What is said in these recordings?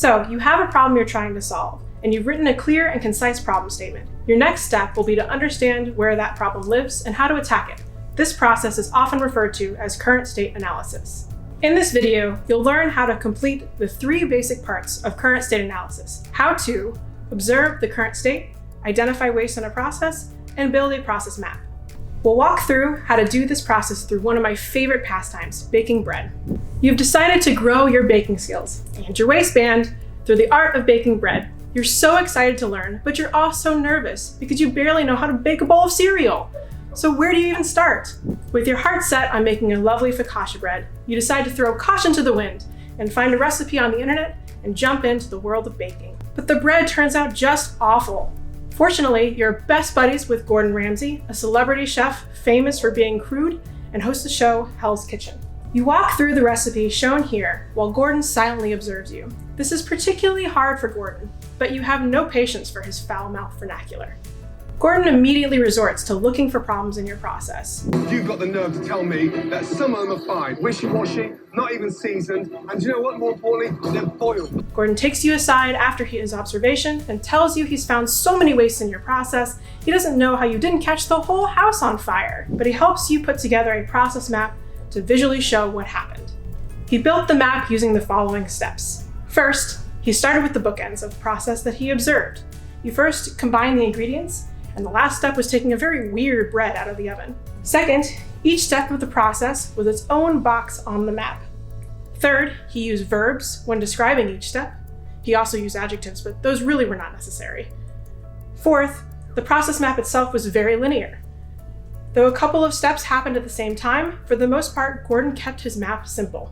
So you have a problem you're trying to solve, and you've written a clear and concise problem statement. Your next step will be to understand where that problem lives and how to attack it. This process is often referred to as current state analysis. In this video, you'll learn how to complete the 3 basic parts of current state analysis: how to observe the current state, identify waste in a process, and build a process map. We'll walk through how to do this process through one of my favorite pastimes, baking bread. You've decided to grow your baking skills and your waistband through the art of baking bread. You're so excited to learn, but you're also nervous because you barely know how to bake a bowl of cereal. So where do you even start? With your heart set on making a lovely focaccia bread, you decide to throw caution to the wind and find a recipe on the internet and jump into the world of baking. But the bread turns out just awful. Fortunately, you're best buddies with Gordon Ramsay, a celebrity chef famous for being crude and hosts the show Hell's Kitchen. You walk through the recipe shown here while Gordon silently observes you. This is particularly hard for Gordon, but you have no patience for his foul-mouthed vernacular. Gordon immediately resorts to looking for problems in your process. You've got the nerve to tell me that some of them are fine, wishy-washy, not even seasoned, and do you know what, more importantly, they're boiled. Gordon takes you aside after his observation and tells you he's found so many wastes in your process, he doesn't know how you didn't catch the whole house on fire, but he helps you put together a process map to visually show what happened. He built the map using the following steps. First, he started with the bookends of the process that he observed. You first combine the ingredients, and the last step was taking a very weird bread out of the oven. Second, each step of the process was its own box on the map. Third, he used verbs when describing each step. He also used adjectives, but those really were not necessary. Fourth, the process map itself was very linear. Though a couple of steps happened at the same time, for the most part, Gordon kept his map simple.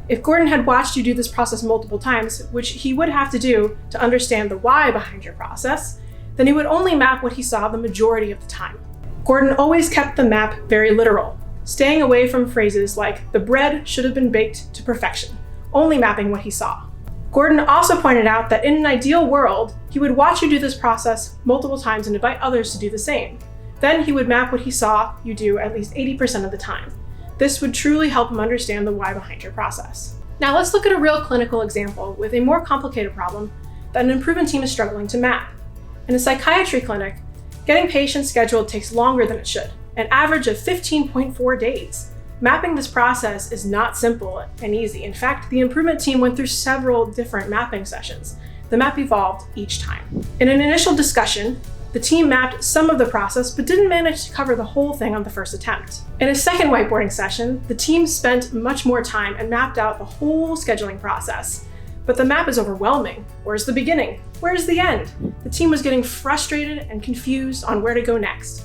If Gordon had watched you do this process multiple times, which he would have to do to understand the why behind your process, then he would only map what he saw the majority of the time. Gordon always kept the map very literal, staying away from phrases like "the bread should have been baked to perfection," only mapping what he saw. Gordon also pointed out that in an ideal world, he would watch you do this process multiple times and invite others to do the same. Then he would map what he saw you do at least 80% of the time. This would truly help him understand the why behind your process. Now let's look at a real clinical example with a more complicated problem that an improvement team is struggling to map. In a psychiatry clinic, getting patients scheduled takes longer than it should, an average of 15.4 days. Mapping this process is not simple and easy. In fact, the improvement team went through several different mapping sessions. The map evolved each time. In an initial discussion, the team mapped some of the process but didn't manage to cover the whole thing on the first attempt. In a second whiteboarding session, the team spent much more time and mapped out the whole scheduling process. But the map is overwhelming. Where's the beginning? Where's the end? The team was getting frustrated and confused on where to go next.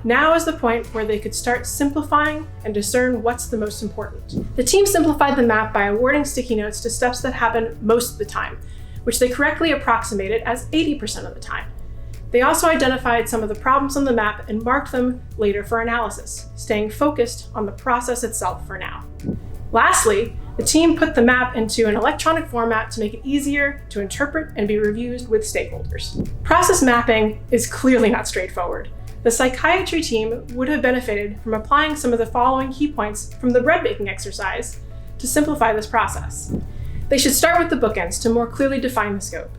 Now is the point where they could start simplifying and discern what's the most important. The team simplified the map by awarding sticky notes to steps that happen most of the time, which they correctly approximated as 80% of the time. They also identified some of the problems on the map and marked them later for analysis, staying focused on the process itself for now. Lastly, the team put the map into an electronic format to make it easier to interpret and be reviewed with stakeholders. Process mapping is clearly not straightforward. The psychiatry team would have benefited from applying some of the following key points from the bread baking exercise to simplify this process. They should start with the bookends to more clearly define the scope.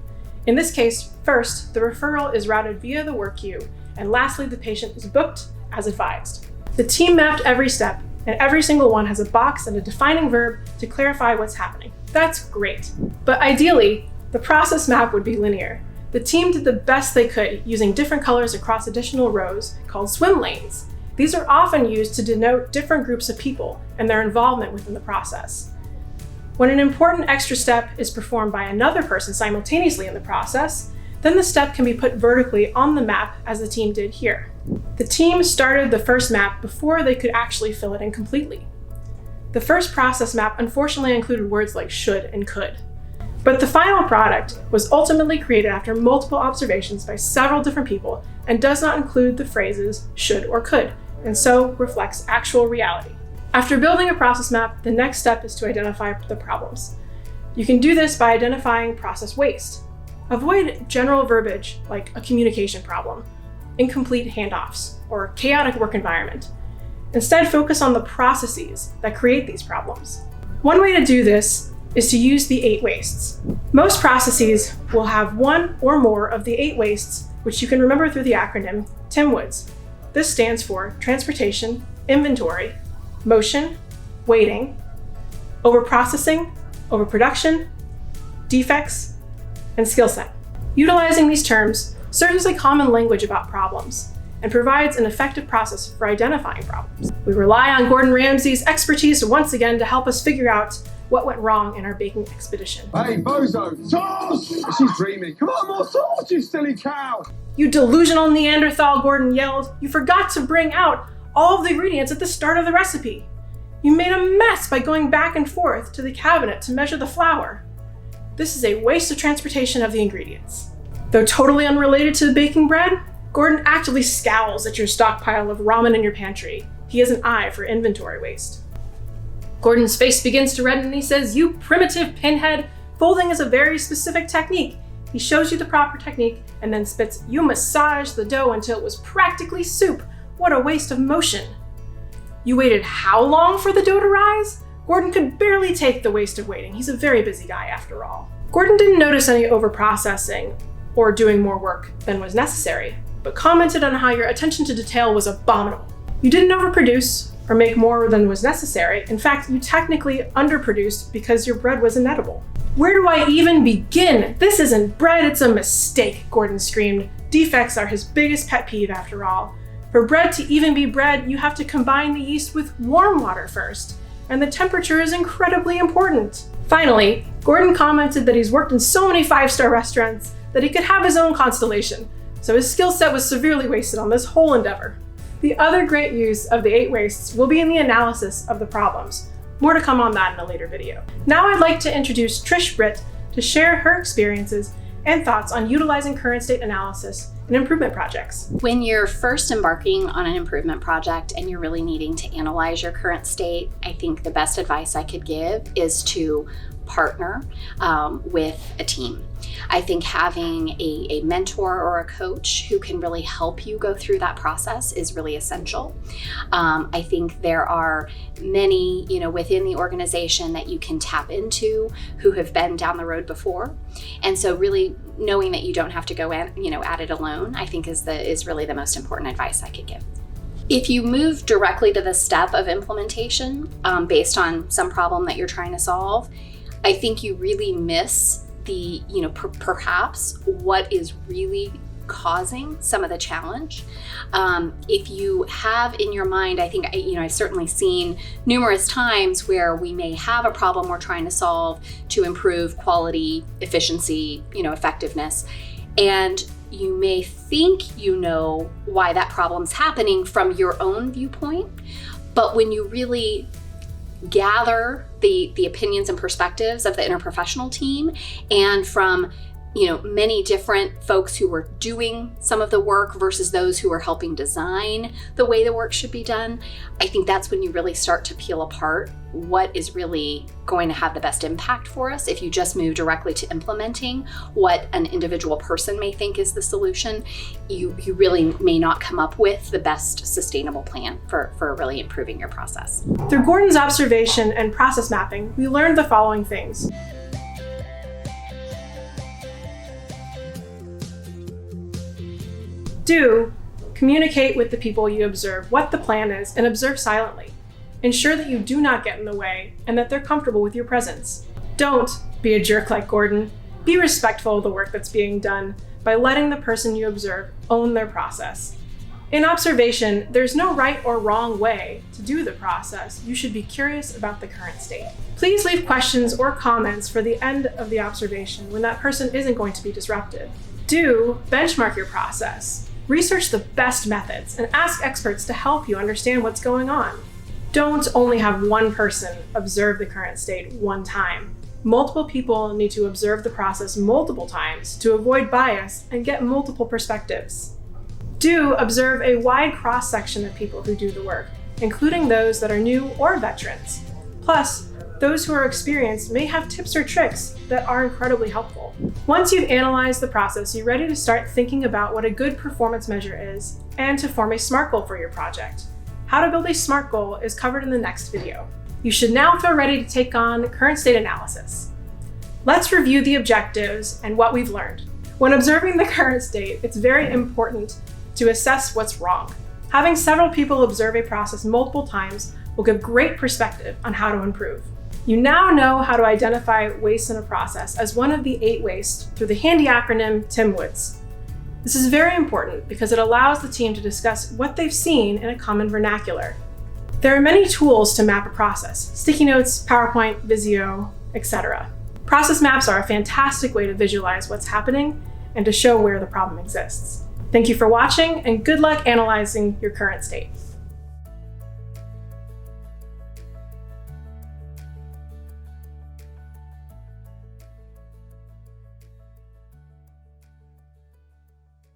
In this case, first, the referral is routed via the work queue, and lastly, the patient is booked as advised. The team mapped every step, and every single one has a box and a defining verb to clarify what's happening. That's great. But ideally, the process map would be linear. The team did the best they could using different colors across additional rows called swim lanes. These are often used to denote different groups of people and their involvement within the process. When an important extra step is performed by another person simultaneously in the process, then the step can be put vertically on the map as the team did here. The team started the first map before they could actually fill it in completely. The first process map unfortunately included words like should and could. But the final product was ultimately created after multiple observations by several different people and does not include the phrases should or could, and so reflects actual reality. After building a process map, the next step is to identify the problems. You can do this by identifying process waste. Avoid general verbiage like a communication problem, incomplete handoffs, or chaotic work environment. Instead, focus on the processes that create these problems. One way to do this is to use the 8 wastes. Most processes will have one or more of the 8 wastes, which you can remember through the acronym TIMWOODS. This stands for transportation, inventory, motion, waiting, overprocessing, overproduction, defects, and skill set. Utilizing these terms serves as a common language about problems and provides an effective process for identifying problems. We rely on Gordon Ramsay's expertise once again to help us figure out what went wrong in our baking expedition. Hey, bozo, sauce! She's dreaming. Come on, more sauce, you silly cow! You delusional Neanderthal, Gordon yelled. You forgot to bring out all of the ingredients at the start of the recipe. You made a mess by going back and forth to the cabinet to measure the flour. This is a waste of transportation of the ingredients. Though totally unrelated to baking bread, Gordon actively scowls at your stockpile of ramen in your pantry. He has an eye for inventory waste. Gordon's face begins to redden and he says, "You primitive pinhead, folding is a very specific technique." He shows you the proper technique and then spits, "You massage the dough until it was practically soup. What a waste of motion." You waited how long for the dough to rise? Gordon could barely take the waste of waiting. He's a very busy guy after all. Gordon didn't notice any overprocessing or doing more work than was necessary, but commented on how your attention to detail was abominable. You didn't overproduce or make more than was necessary. In fact, you technically underproduced because your bread was inedible. "Where do I even begin? This isn't bread, it's a mistake," Gordon screamed. Defects are his biggest pet peeve after all. For bread to even be bread, you have to combine the yeast with warm water first, and the temperature is incredibly important. Finally, Gordon commented that he's worked in so many 5-star restaurants that he could have his own constellation, so his skill set was severely wasted on this whole endeavor. The other great use of the 8 wastes will be in the analysis of the problems. More to come on that in a later video. Now I'd like to introduce Trish Britt to share her experiences and thoughts on utilizing current state analysis in improvement projects. When you're first embarking on an improvement project and you're really needing to analyze your current state, I think the best advice I could give is to partner with a team. I think having a mentor or a coach who can really help you go through that process is really essential. I think there are many, within the organization that you can tap into who have been down the road before. And so really knowing that you don't have to go at it alone, I think is really the most important advice I could give. If you move directly to the step of implementation based on some problem that you're trying to solve, I think you really miss the, perhaps what is really causing some of the challenge. If you have in your mind, I think, I've certainly seen numerous times where we may have a problem we're trying to solve to improve quality, efficiency, effectiveness. And you may think you know why that problem's happening from your own viewpoint, but when you really gather the opinions and perspectives of the interprofessional team and from many different folks who were doing some of the work versus those who are helping design the way the work should be done, I think that's when you really start to peel apart what is really going to have the best impact for us. If you just move directly to implementing what an individual person may think is the solution, you really may not come up with the best sustainable plan for really improving your process. Through Gordon's observation and process mapping, we learned the following things. Do communicate with the people you observe what the plan is and observe silently. Ensure that you do not get in the way and that they're comfortable with your presence. Don't be a jerk like Gordon. Be respectful of the work that's being done by letting the person you observe own their process. In observation, there's no right or wrong way to do the process. You should be curious about the current state. Please leave questions or comments for the end of the observation when that person isn't going to be disrupted. Do benchmark your process. Research the best methods and ask experts to help you understand what's going on. Don't only have one person observe the current state one time. Multiple people need to observe the process multiple times to avoid bias and get multiple perspectives. Do observe a wide cross-section of people who do the work, including those that are new or veterans. Plus, those who are experienced may have tips or tricks that are incredibly helpful. Once you've analyzed the process, you're ready to start thinking about what a good performance measure is and to form a SMART goal for your project. How to build a SMART goal is covered in the next video. You should now feel ready to take on current state analysis. Let's review the objectives and what we've learned. When observing the current state, it's very important to assess what's wrong. Having several people observe a process multiple times will give great perspective on how to improve. You now know how to identify waste in a process as one of the 8 wastes through the handy acronym TIMWOODS. This is very important because it allows the team to discuss what they've seen in a common vernacular. There are many tools to map a process: sticky notes, PowerPoint, Visio, etc. Process maps are a fantastic way to visualize what's happening and to show where the problem exists. Thank you for watching, and good luck analyzing your current state.